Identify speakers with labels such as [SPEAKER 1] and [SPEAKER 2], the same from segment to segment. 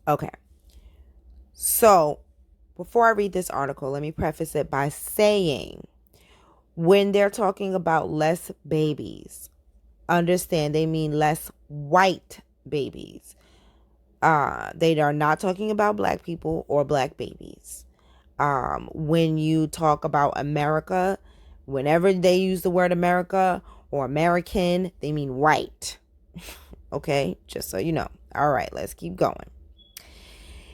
[SPEAKER 1] Okay. So, before I read this article, let me preface it by saying when they're talking about less babies, understand they mean less white babies. They are not talking about black people or black babies. When you talk about America, whenever they use the word America or American, they mean white. Okay, just so you know. All right, let's keep going.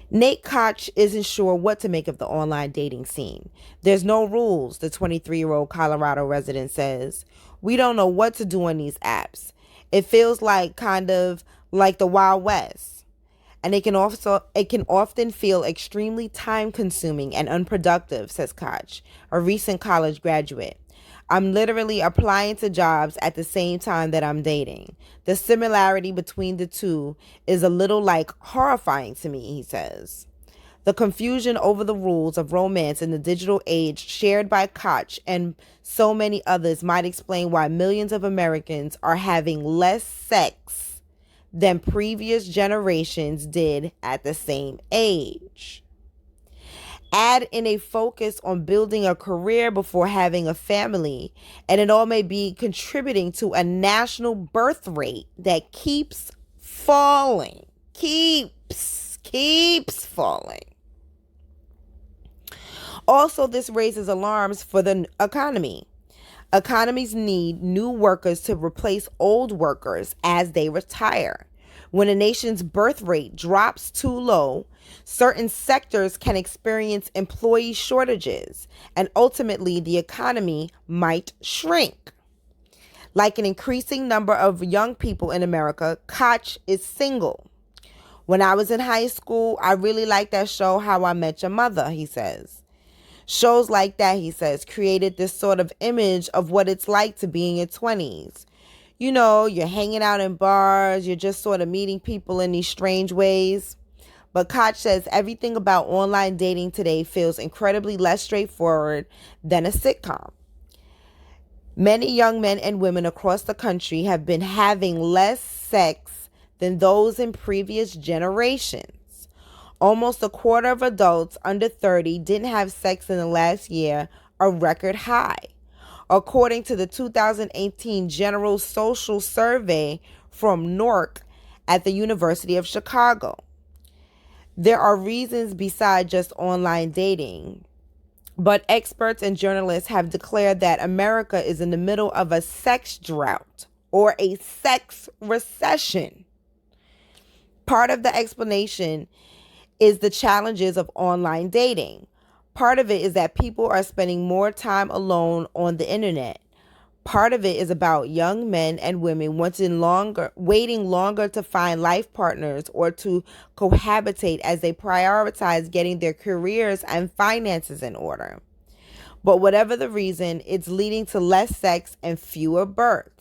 [SPEAKER 1] Nate Koch isn't sure what to make of the online dating scene. There's no rules, the 23-year-old Colorado resident says. We don't know what to do on these apps. It feels like kind of like the Wild West. And it can often feel extremely time consuming and unproductive, says Koch, a recent college graduate. I'm literally applying to jobs at the same time that I'm dating. The similarity between the two is a little like horrifying to me, he says. The confusion over the rules of romance in the digital age shared by Koch and so many others might explain why millions of Americans are having less sex than previous generations did at the same age. Add in a focus on building a career before having a family, and it all may be contributing to a national birth rate that keeps falling. Keeps falling. Also, this raises alarms for the economy. Economies need new workers to replace old workers as they retire. When a nation's birth rate drops too low, certain sectors can experience employee shortages, and ultimately the economy might shrink. Like an increasing number of young people in America, Koch is single. When I was in high school, I really liked that show, How I Met Your Mother, he says. Shows like that, he says, created this sort of image of what it's like to be in your 20s. You know, you're hanging out in bars, you're just sort of meeting people in these strange ways. But Koch says everything about online dating today feels incredibly less straightforward than a sitcom. Many young men and women across the country have been having less sex than those in previous generations. Almost a quarter of adults under 30 didn't have sex in the last year, a record high, according to the 2018 General Social Survey from NORC at the University of Chicago. There are reasons besides just online dating, but experts and journalists have declared that America is in the middle of a sex drought or a sex recession. Part of the explanation is the challenges of online dating. Part of it is that people are spending more time alone on the internet. Part of it is about young men and women waiting longer to find life partners or to cohabitate as they prioritize getting their careers and finances in order. But whatever the reason, it's leading to less sex and fewer births.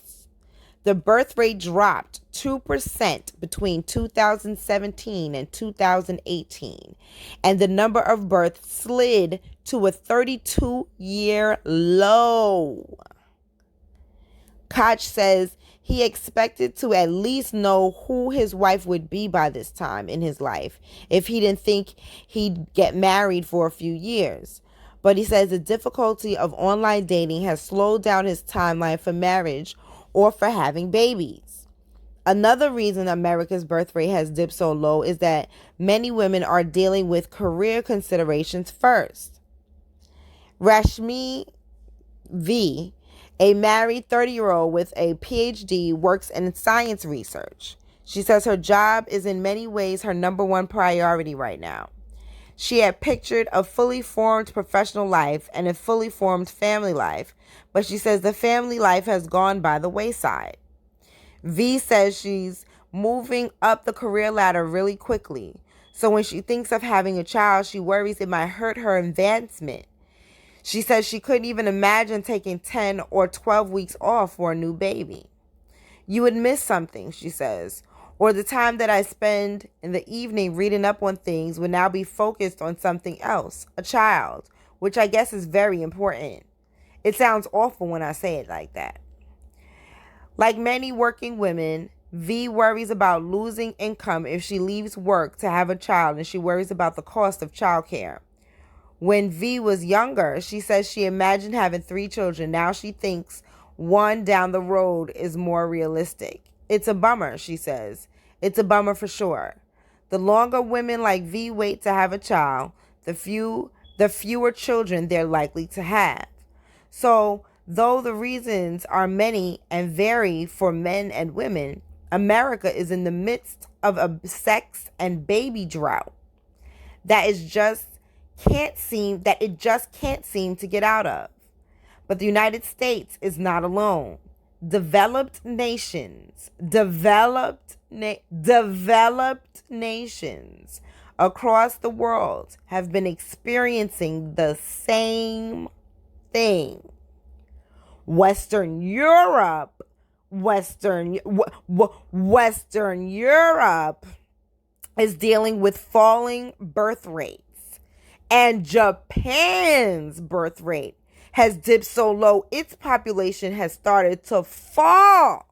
[SPEAKER 1] The birth rate dropped 2% between 2017 and 2018, and the number of births slid to a 32-year low. Koch says he expected to at least know who his wife would be by this time in his life if he didn't think he'd get married for a few years. But he says the difficulty of online dating has slowed down his timeline for marriage or for having babies. Another reason America's birth rate has dipped so low is that many women are dealing with career considerations first. Rashmi V., a married 30-year-old with a PhD, works in science research. She says her job is in many ways her number one priority right now. She had pictured a fully formed professional life and a fully formed family life, but she says the family life has gone by the wayside. V says she's moving up the career ladder really quickly, so when she thinks of having a child, she worries it might hurt her advancement. She says she couldn't even imagine taking 10 or 12 weeks off for a new baby. You would miss something, she says, or the time that I spend in the evening reading up on things would now be focused on something else, a child, which I guess is very important. It sounds awful when I say it like that. Like many working women, V worries about losing income if she leaves work to have a child, and she worries about the cost of childcare. When V was younger, she says she imagined having 3 children. Now she thinks one down the road is more realistic. It's a bummer, she says. It's a bummer for sure. The longer women like V wait to have a child, the fewer children they're likely to have. So, though the reasons are many and vary for men and women, America is in the midst of a sex and baby drought that it just can't seem to get out of. But the United States is not alone. Developed nations across the world have been experiencing the same thing. Western Europe is dealing with falling birth rates, and Japan's birth rate has dipped so low its population has started to fall.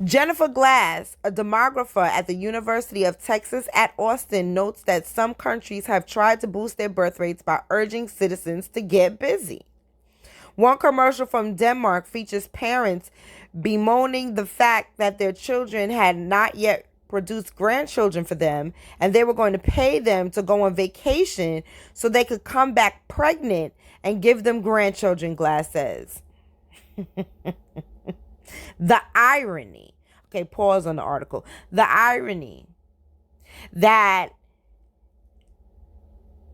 [SPEAKER 1] Jennifer Glass, a demographer at the University of Texas at Austin, notes that some countries have tried to boost their birth rates by urging citizens to get busy. One commercial from Denmark features parents bemoaning the fact that their children had not yet produced grandchildren for them, and they were going to pay them to go on vacation so they could come back pregnant and give them grandchildren, Glass says. The irony, okay, pause on the article. The irony that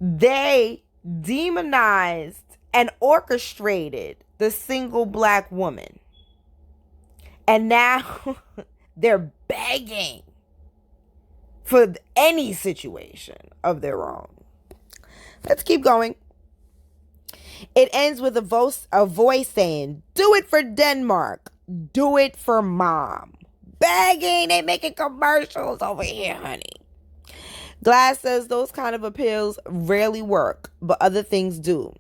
[SPEAKER 1] they demonized and orchestrated the single black woman, and now they're begging for any situation of their own. Let's keep going. It ends with a voice saying, "Do it for Denmark. Do it for mom." Begging. They making commercials over here, honey. Glass says those kind of appeals rarely work, but other things do.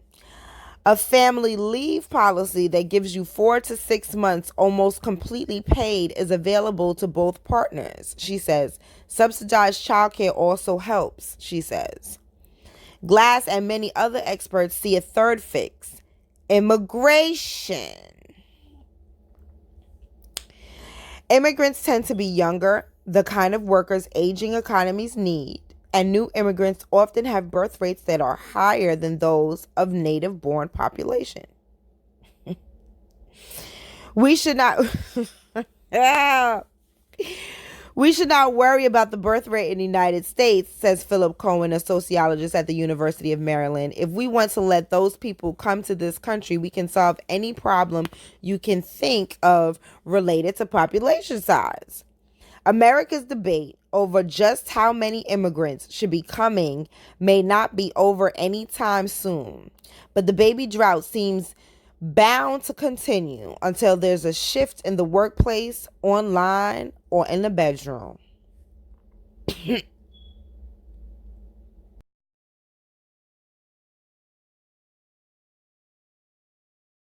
[SPEAKER 1] A family leave policy that gives you 4 to 6 months almost completely paid is available to both partners, she says. Subsidized childcare also helps, she says. Glass and many other experts see a third fix: immigration. Immigrants tend to be younger, the kind of workers aging economies need, and new immigrants often have birth rates that are higher than those of native-born population. We should not worry about the birth rate in the United States, says Philip Cohen, a sociologist at the University of Maryland. If we want to let those people come to this country, we can solve any problem you can think of related to population size. America's debate over just how many immigrants should be coming may not be over anytime soon, but the baby drought seems bound to continue until there's a shift in the workplace, online, or in the bedroom.